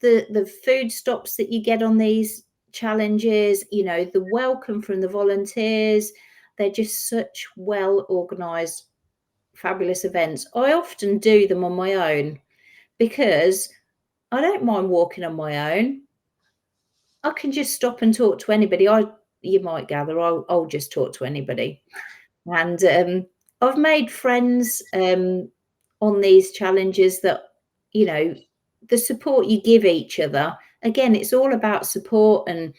the food stops that you get on these challenges, you know, the welcome from the volunteers, they're just such well organised, fabulous events. I often do them on my own because I don't mind walking on my own. I can just stop and talk to anybody. You might gather, I'll just talk to anybody. And I've made friends on these challenges that, you know, the support you give each other. Again, it's all about support and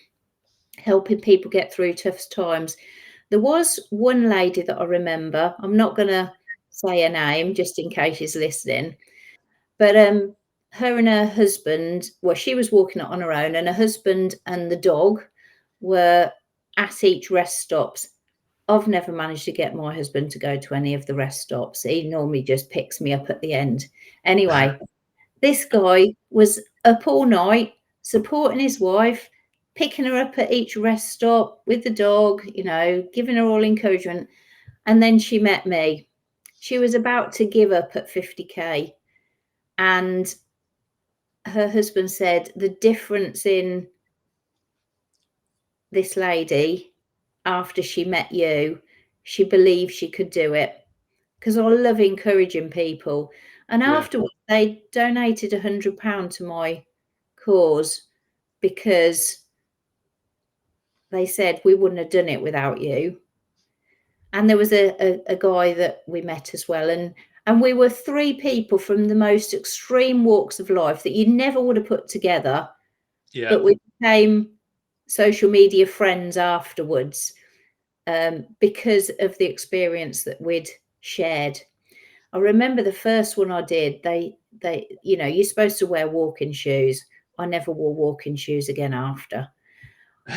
helping people get through tough times. There was one lady that I remember, I'm not going to say her name just in case she's listening, but her and her husband, well, she was walking on her own, and her husband and the dog were at each rest stops. I've never managed to get my husband to go to any of the rest stops. He normally just picks me up at the end. Anyway, this guy was up all night supporting his wife, picking her up at each rest stop with the dog, you know, giving her all encouragement. And then she met me. She was about to give up at 50K. And her husband said the difference in this lady after she met you, she believed she could do it. Because I love encouraging people. And Yeah. afterwards, they donated £100 to my cause because they said we wouldn't have done it without you. And there was a guy that we met as well. And we were three people from the most extreme walks of life that you never would have put together. Yeah. But we became social media friends afterwards because of the experience that we'd shared. I remember the first one I did, they, you know, you're supposed to wear walking shoes. I never wore walking shoes again after.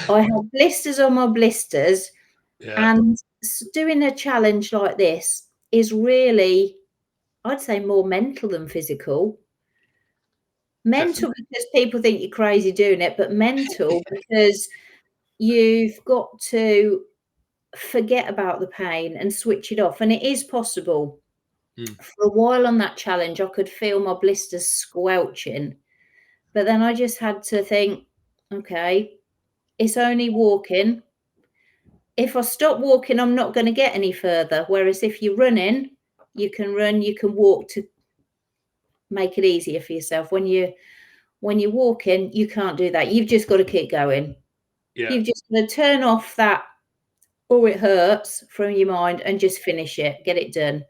I had blisters on my blisters, Yeah. and doing a challenge like this is really, I'd say, more mental than physical. Mental Definitely. because people think you're crazy doing it, but mental because you've got to forget about the pain and switch it off. And it is possible. Mm. For a while on that challenge, I could feel my blisters squelching, but then I just had to think, okay, it's only walking. If I stop walking, I'm not going to get any further. Whereas if you're running, you can run, you can walk to make it easier for yourself. When you're walking, you can't do that. You've just got to keep going. Yeah. You've just got to turn off that, oh, it hurts from your mind, and just finish it, get it done.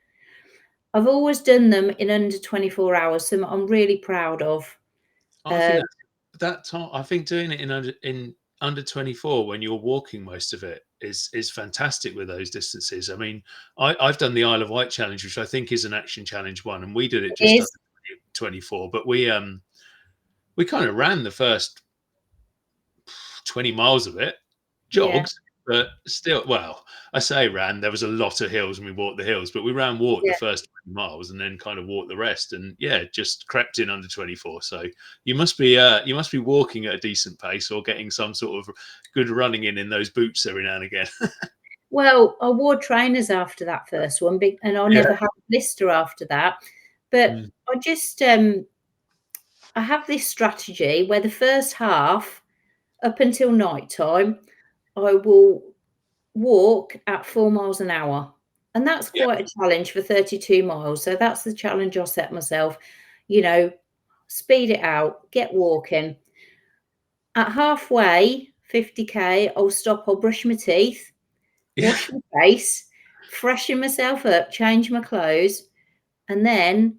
I've always done them in under 24 hours, so I'm really proud of. I think that time, I think doing it in under 24 when you're walking most of it is fantastic with those distances. I mean, I've done the Isle of Wight challenge, which I think is an action challenge one, and we did it just under Is 24, but we kind of ran the first 20 miles of it, yeah, jogged, but still, well, I say ran, there was a lot of hills and we walked the hills, but we walked the yeah. first 20 miles and then kind of walked the rest, and yeah, just crept in under 24. So you must be walking at a decent pace or getting some sort of good running in those boots every now and again. Well, I wore trainers after that first one, and I Yeah. never had a blister after that. But Mm. I just I have this strategy where the first half, up until night time, I will walk at 4 miles an hour. And that's Yeah. quite a challenge for 32 miles. So that's the challenge I set myself, you know, speed it out, get walking. At halfway, 50K, I'll stop, I'll brush my teeth, Yeah. wash my face, freshen myself up, change my clothes, and then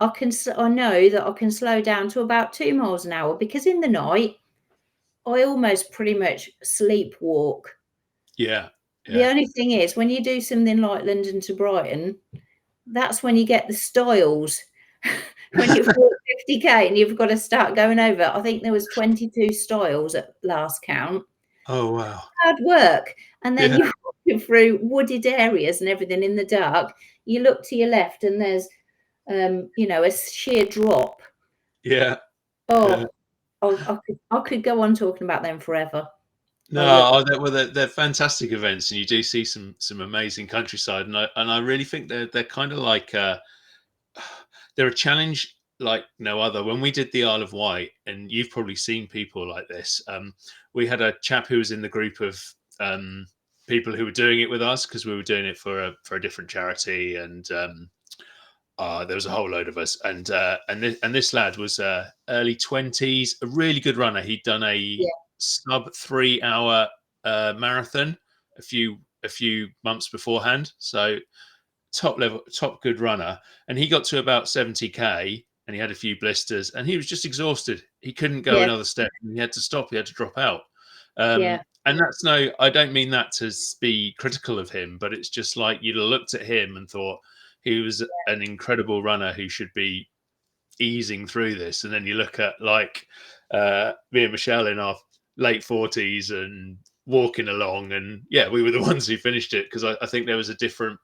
I know that I can slow down to about 2 miles an hour, because in the night, I almost pretty much sleepwalk. Yeah. The Yeah. only thing is, when you do something like London to Brighton, that's when you get the styles. When you've walked 50K and you've got to start going over. I think there was 22 styles at last count. Oh, wow. Hard work. And then Yeah. you're walking through wooded areas and everything in the dark. You look to your left and there's, a sheer drop. Yeah. Oh, I could go on talking about them forever. No, they're fantastic events, and you do see some amazing countryside, and I really think they're kind of like they're a challenge like no other. When we did the Isle of Wight, and you've probably seen people like this, we had a chap who was in the group of people who were doing it with us because we were doing it for a different charity, and there was a whole load of us, and this lad was early 20s, a really good runner. He'd done a sub 3 hour marathon a few months beforehand, so top good runner. And he got to about 70K, and he had a few blisters, and he was just exhausted. He couldn't go another step, and he had to stop. He had to drop out. And that's I don't mean that to be critical of him, but it's just like you'd have looked at him and thought he was an incredible runner who should be easing through this. And then you look at like me and Michelle in our late 40s and walking along, and we were the ones who finished it, because I think there was a different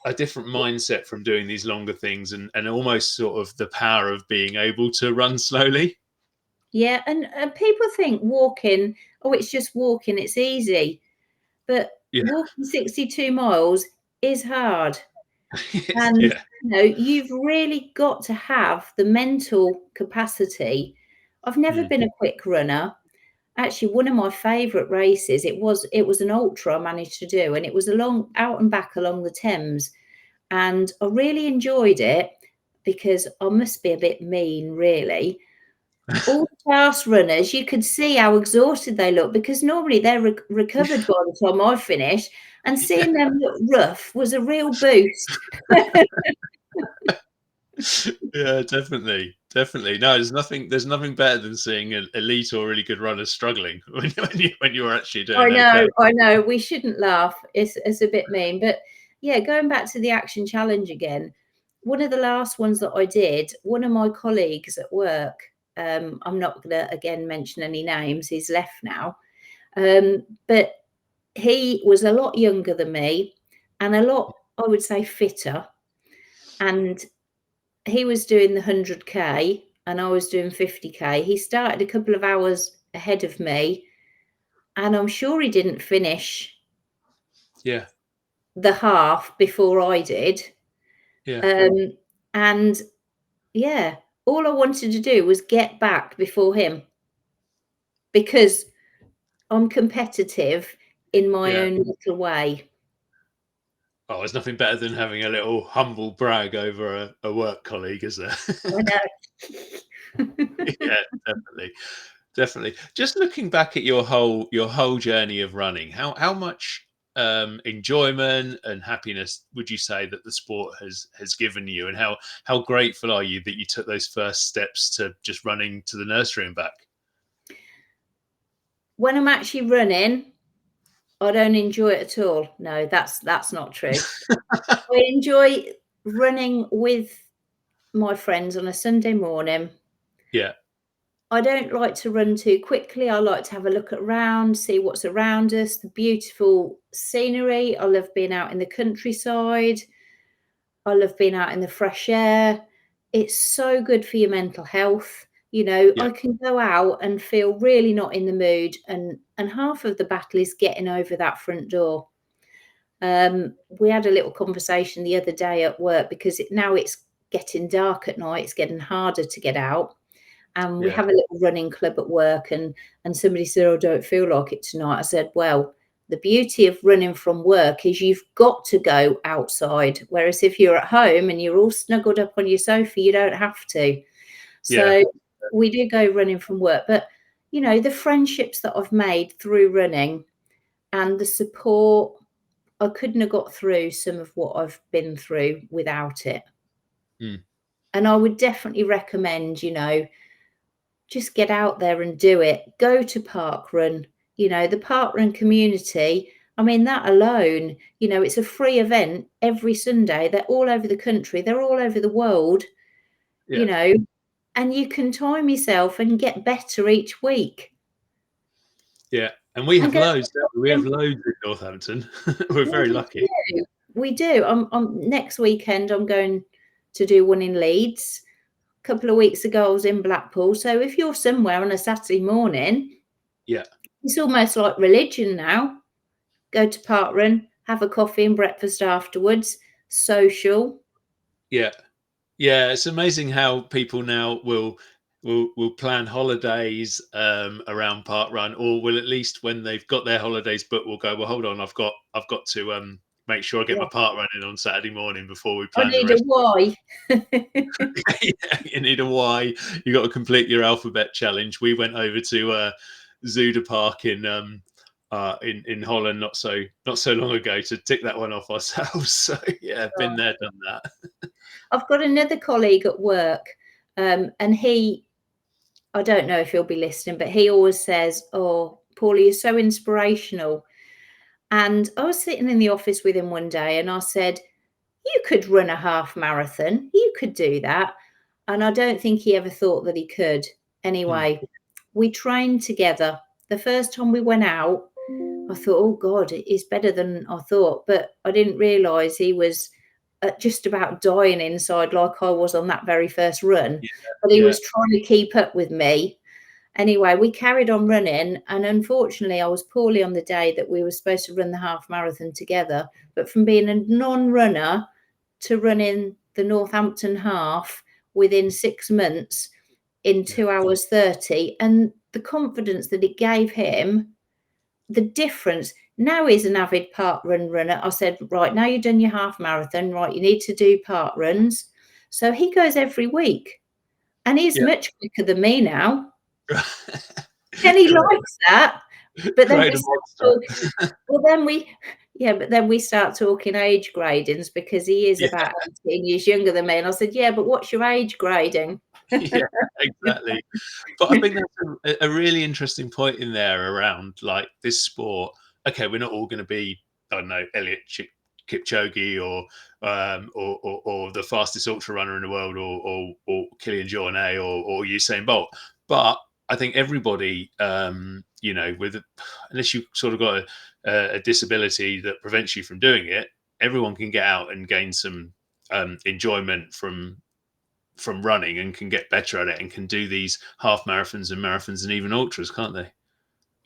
mindset from doing these longer things, and almost sort of the power of being able to run slowly. Yeah, and people think walking, it's just walking, it's easy. But walking 62 miles is hard. And you've really got to have the mental capacity. I've never been a quick runner. Actually, one of my favourite races, it was an ultra I managed to do, and it was out and back along the Thames. And I really enjoyed it because I must be a bit mean, really. All the fast runners, you could see how exhausted they look, because normally they're recovered by the time I finish, and seeing them look rough was a real boost. Yeah, definitely. No, there's nothing better than seeing an elite or really good runners struggling when you're actually doing I know. We shouldn't laugh. It's a bit mean, but going back to the action challenge again. One of the last ones that I did, one of my colleagues at work, I'm not going to again mention any names. He's left now, but he was a lot younger than me and a lot, I would say, fitter. And he was doing the 100K and I was doing 50K. He started a couple of hours ahead of me, and I'm sure he didn't finish the half before I did. And all I wanted to do was get back before him, because I'm competitive in my own little way. Oh, there's nothing better than having a little humble brag over a work colleague, is there? I know. Yeah, definitely. Just looking back at your whole journey of running, how much enjoyment and happiness would you say that the sport has given you, and how grateful are you that you took those first steps to just running to the nursery and back? When I'm actually running, I don't enjoy it at all. No, that's not true. I enjoy running with my friends on a Sunday morning. Yeah. I don't like to run too quickly. I like to have a look around, see what's around us, the beautiful scenery. I love being out in the countryside. I love being out in the fresh air. It's so good for your mental health. I can go out and feel really not in the mood, and half of the battle is getting over that front door. We had a little conversation the other day at work, because now it's getting dark at night. It's getting harder to get out. And we have a little running club at work, and somebody said, "I don't feel like it tonight." I said, well, the beauty of running from work is you've got to go outside. Whereas if you're at home and you're all snuggled up on your sofa, you don't have to. So we do go running from work. But, the friendships that I've made through running and the support, I couldn't have got through some of what I've been through without it. And I would definitely recommend, just get out there and do it. Go to parkrun. The parkrun community, I mean, that alone, it's a free event every Sunday. They're all over the country. They're all over the world, and you can time yourself and get better each week. Yeah, and we have loads. We have loads in Northampton. We're very lucky. We do. Next weekend I'm going to do one in Leeds. A couple of weeks ago I was in Blackpool. So if you're somewhere on a Saturday morning, yeah, it's almost like religion now. Go to park run, have a coffee and breakfast afterwards, social. Yeah, it's amazing how people now will plan holidays around park run, or will, at least when they've got their holidays booked, will go, well, hold on, I've got to make sure I get my park run in on Saturday morning before we plan I need the rest. a why. Yeah, you need a why. You got to complete your alphabet challenge. We went over to Zuider Park in Holland not so long ago to tick that one off ourselves. So yeah, been there, done that. I've got another colleague at work, and I don't know if he'll be listening, but he always says, "Oh, Paula, you're so inspirational." And I was sitting in the office with him one day and I said, "You could run a half marathon. You could do that." And I don't think he ever thought that he could. Anyway, we trained together. The first time we went out, I thought, oh God, it's better than I thought. But I didn't realise he was just about dying inside like I was on that very first run. But he was trying to keep up with me. Anyway, we carried on running. And unfortunately, I was poorly on the day that we were supposed to run the half marathon together. But from being a non-runner to running the Northampton half within 6 months in 2 hours 30, and the confidence that it gave him, the difference. Now he's an avid park run runner. I said, right, now you've done your half marathon, right, you need to do park runs. So he goes every week and he's much quicker than me now. And he likes that. But then we start talking age gradings, because he is about 18 years younger than me. And I said, yeah, but what's your age grading? Yeah, exactly. But I think that's a really interesting point in there around like this sport. Okay, we're not all going to be, I don't know, Elliot Kipchoge or the fastest ultra runner in the world, or Kilian Jornet or Usain Bolt, but I think everybody, unless you've sort of got a disability that prevents you from doing it, everyone can get out and gain some enjoyment from running, and can get better at it, and can do these half marathons and even ultras, can't they?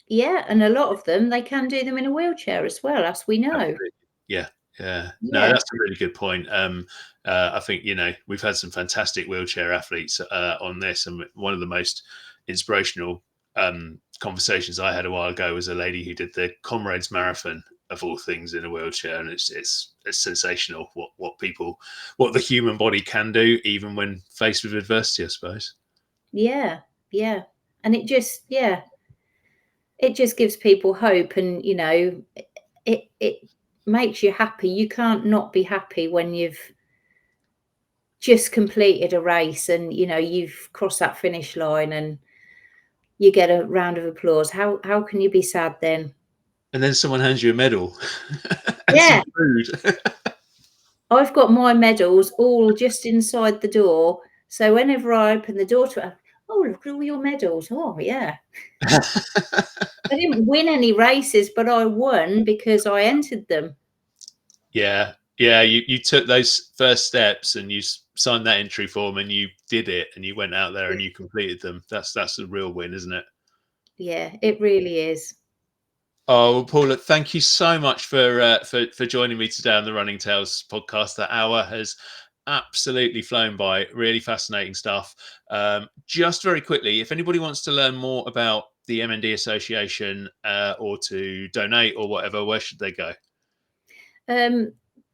Yeah, and a lot of them, they can do them in a wheelchair as well, as we know. Absolutely. Yeah. No, that's a really good point. I think we've had some fantastic wheelchair athletes on this, and one of the most inspirational conversations I had a while ago was a lady who did the Comrades Marathon, of all things, in a wheelchair, and it's sensational what the human body can do, even when faced with adversity, I suppose. Yeah, and it just gives people hope, and it makes you happy. You can't not be happy when you've just completed a race and you've crossed that finish line and you get a round of applause. How can you be sad then? And then someone hands you a medal and some food. I've got my medals all just inside the door, so whenever I open the door to it, oh, look at all your medals. Oh yeah. I didn't win any races, but I won because I entered them. Yeah, you took those first steps and you signed that entry form and you did it, and you went out there and you completed them. That's a real win, isn't it? Yeah, it really is. Oh, well, Paula, thank you so much for joining me today on the Running Tales podcast. That hour has absolutely flown by. Really fascinating stuff. Just very quickly, if anybody wants to learn more about the MND Association or to donate or whatever, where should they go?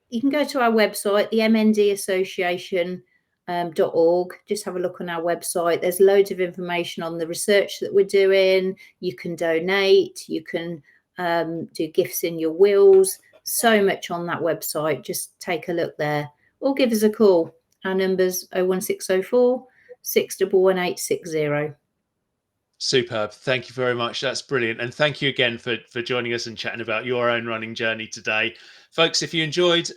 You can go to our website, the MND Association. .org. Just have a look on our website. There's loads of information on the research that we're doing. You can donate, you can do gifts in your wills. So much on that website. Just take a look there, or give us a call. Our number's 01604 611 860. Superb. Thank you very much. That's brilliant. And thank you again for joining us and chatting about your own running journey today. Folks, if you enjoyed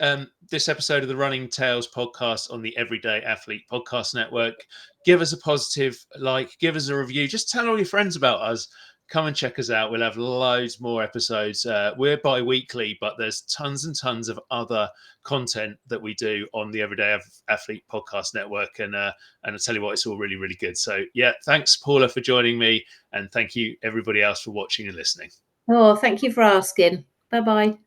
this episode of the Running Tales podcast on the Everyday Athlete Podcast Network, give us a positive like, give us a review. Just tell all your friends about us. Come and check us out. We'll have loads more episodes. We're bi-weekly, but there's tons and tons of other content that we do on the Everyday Athlete Podcast Network. And I tell you what, it's all really, really good. So yeah, thanks, Paula, for joining me. And thank you, everybody else, for watching and listening. Oh, thank you for asking. Bye-bye.